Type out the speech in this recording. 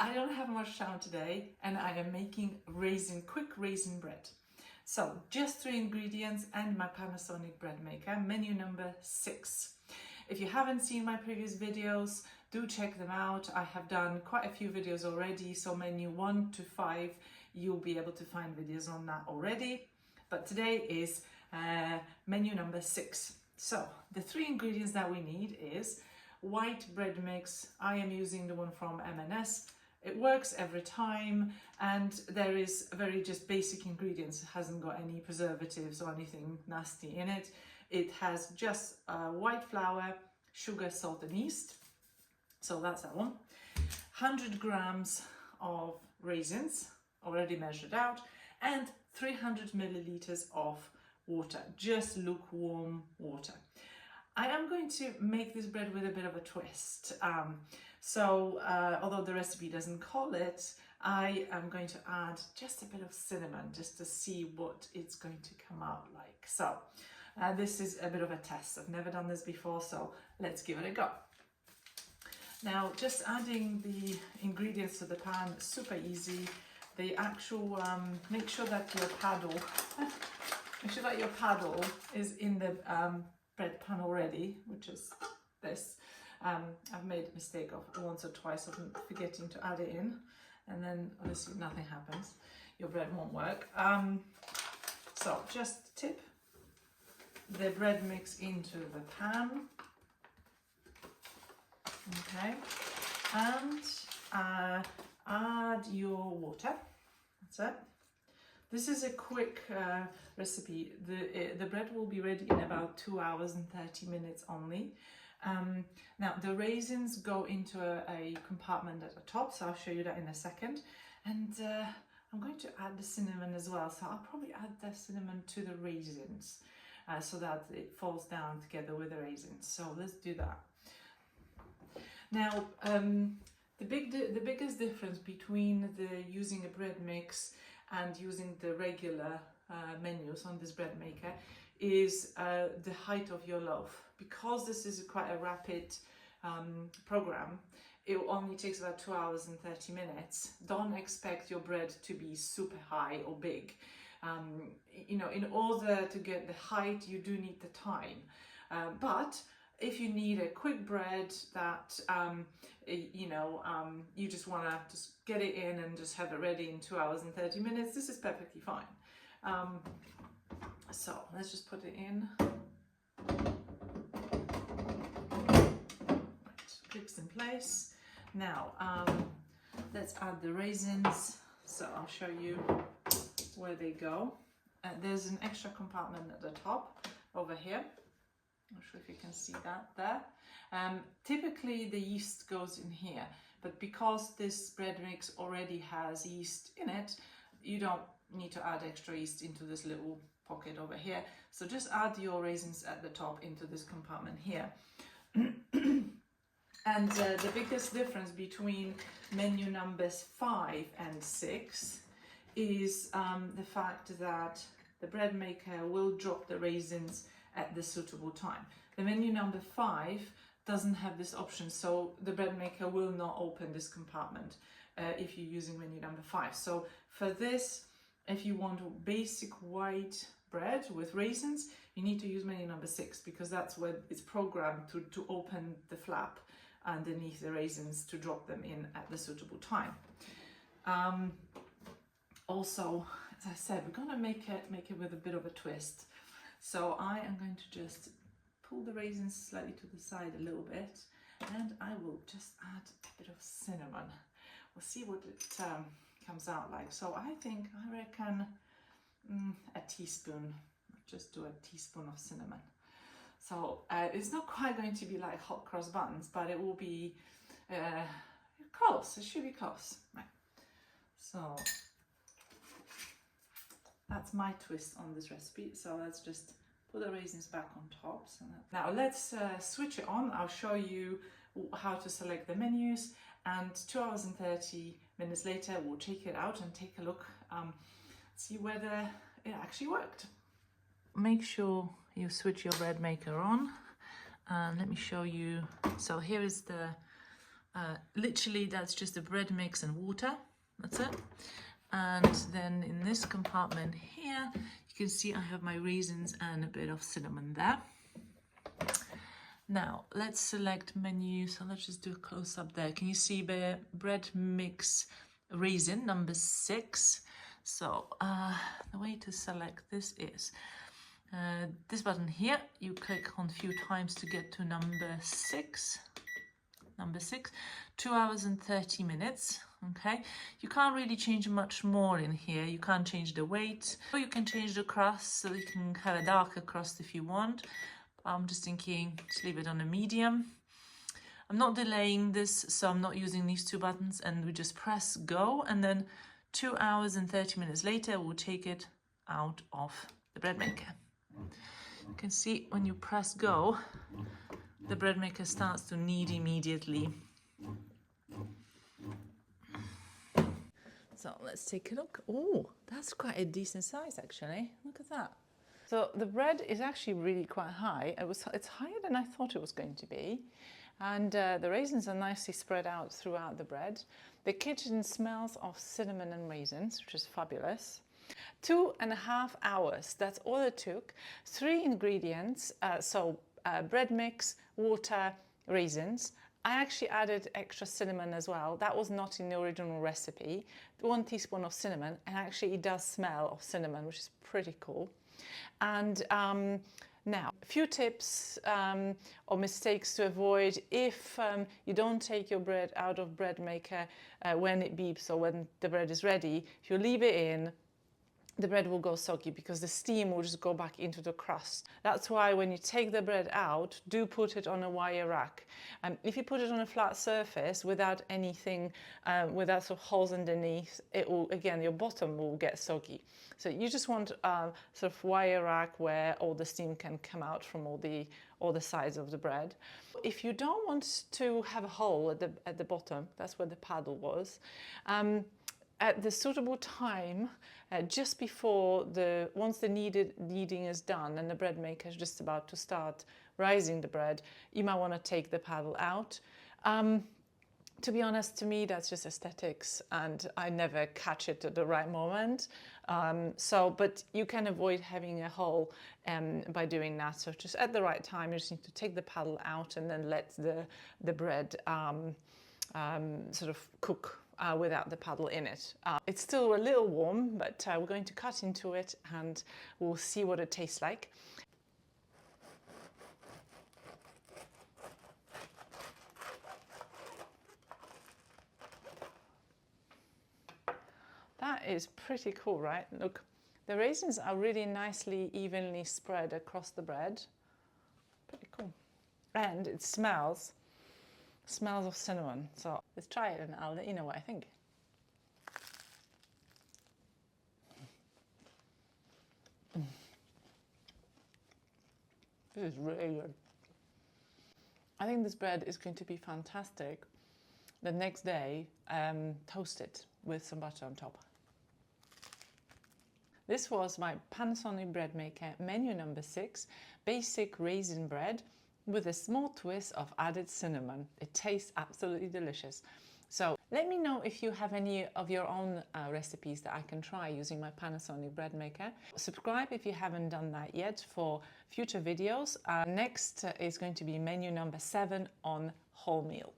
I don't have much time today and I am making quick raisin bread. So just 3 ingredients and my Panasonic bread maker, menu number 6. If you haven't seen my previous videos, do check them out. I have done quite a few videos already, so menu 1 to 5, you'll be able to find videos on that already. But today is menu number 6. So the 3 ingredients that we need is white bread mix. I am using the one from M&S. It works every time, and there is very just basic ingredients. It hasn't got any preservatives or anything nasty in it. It has just white flour, sugar, salt and yeast. So that's that one. 100 grams of raisins, already measured out, and 300 milliliters of water, just lukewarm water. I am going to make this bread with a bit of a twist. Although the recipe doesn't call it, I am going to add just a bit of cinnamon just to see what it's going to come out like. So this is a bit of a test. I've never done this before, so let's give it a go. Now, just adding the ingredients to the pan, super easy. The actual, make sure that your paddle is in the bread pan already, which is this. I've made a mistake of once or twice of forgetting to add it in, and then obviously nothing happens. Your bread won't work. So just tip the bread mix into the pan. Okay, and add your water. That's it. This is a quick recipe. The bread will be ready in about 2 hours and 30 minutes only. Now the raisins go into a compartment at the top, so I'll show you that in a second. And I'm going to add the cinnamon as well, so I'll probably add the cinnamon to the raisins so that it falls down together with the raisins. So let's do that. Now the biggest difference between using a bread mix and using the regular menus on this bread maker is the height of your loaf. Because this is quite a rapid program, it only takes about 2 hours and 30 minutes. Don't expect your bread to be super high or big. You know, in order to get the height, you do need the time. But if you need a quick bread that, you just want to just get it in and just have it ready in 2 hours and 30 minutes, this is perfectly fine. So let's just put it in. Clicks in place. Now let's add the raisins. So I'll show you where they go. There's an extra compartment at the top over here. Not sure if you can see that there. Typically the yeast goes in here, but because this bread mix already has yeast in it, you don't need to add extra yeast into this little pocket over here. So just add your raisins at the top into this compartment here. And the biggest difference between menu numbers 5 and 6 is the fact that the bread maker will drop the raisins at the suitable time. The menu number 5 doesn't have this option, so the bread maker will not open this compartment if you're using menu number 5. So for this, if you want basic white bread with raisins, you need to use menu number 6, because that's where it's programmed to open the flap underneath the raisins to drop them in at the suitable time. Also, as I said, we're going to make it with a bit of a twist. So I am going to just pull the raisins slightly to the side a little bit, and I will just add a bit of cinnamon. We'll see what it comes out like. So I reckon a teaspoon. Just do a teaspoon of cinnamon. So it's not quite going to be like hot cross buns, but it will be close. It should be close. Right. So that's my twist on this recipe. So let's just put the raisins back on top. So now let's switch it on. I'll show you how to select the menus, and 2 hours and 30 minutes later we'll take it out and take a look, see whether it actually worked. Make sure you switch your bread maker on, and let me show you. So here is the Literally, that's just the bread mix and water. That's it. And then in this compartment here, you can see I have my raisins and a bit of cinnamon there. Now, let's select menu. So let's just do a close-up there. Can you see the bread mix raisin number 6? So the way to select this is this button here. You click on a few times to get to number 6. Number 6, 2 hours and 30 minutes. Okay, you can't really change much more in here. You can't change the weight, or you can change the crust, so you can have a darker crust if you want. I'm just thinking to leave it on a medium. I'm not delaying this, so I'm not using these 2 buttons, and we just press go, and then 2 hours and 30 minutes later we'll take it out of the bread maker. You can see when you press go, the bread maker starts to knead immediately. So let's take a look. Oh, that's quite a decent size actually. Look at that. So the bread is actually really quite high. It's higher than I thought it was going to be. And the raisins are nicely spread out throughout the bread. The kitchen smells of cinnamon and raisins, which is fabulous. 2.5 hours, that's all it took. 3 ingredients, bread mix, water, raisins. I actually added extra cinnamon as well. That was not in the original recipe. 1 teaspoon of cinnamon, and actually it does smell of cinnamon, which is pretty cool. And now, a few tips or mistakes to avoid if you don't take your bread out of bread maker when it beeps or when the bread is ready. If you leave it in, the bread will go soggy because the steam will just go back into the crust. That's why when you take the bread out, do put it on a wire rack. If you put it on a flat surface without anything, without sort of holes underneath, it will, again, your bottom will get soggy. So you just want a sort of wire rack where all the steam can come out from all the sides of the bread. If you don't want to have a hole at the bottom, that's where the paddle was, at the suitable time, just before once the kneading is done and the bread maker is just about to start rising the bread, you might want to take the paddle out. To be honest, to me, that's just aesthetics, and I never catch it at the right moment. But you can avoid having a hole by doing that. So just at the right time, you just need to take the paddle out and then let the bread sort of cook without the paddle in it. It's still a little warm, but we're going to cut into it and we'll see what it tastes like. That is pretty cool, right? Look, the raisins are really nicely, evenly spread across the bread. Pretty cool. And it smells of cinnamon. So let's try it and I'll let you know what I think. This is really good. I think this bread is going to be fantastic. The next day, toast it with some butter on top. This was my Panasonic bread maker, menu number 6, basic raisin bread with a small twist of added cinnamon. It tastes absolutely delicious. So let me know if you have any of your own recipes that I can try using my Panasonic bread maker. Subscribe if you haven't done that yet for future videos. Next is going to be menu number 7 on wholemeal.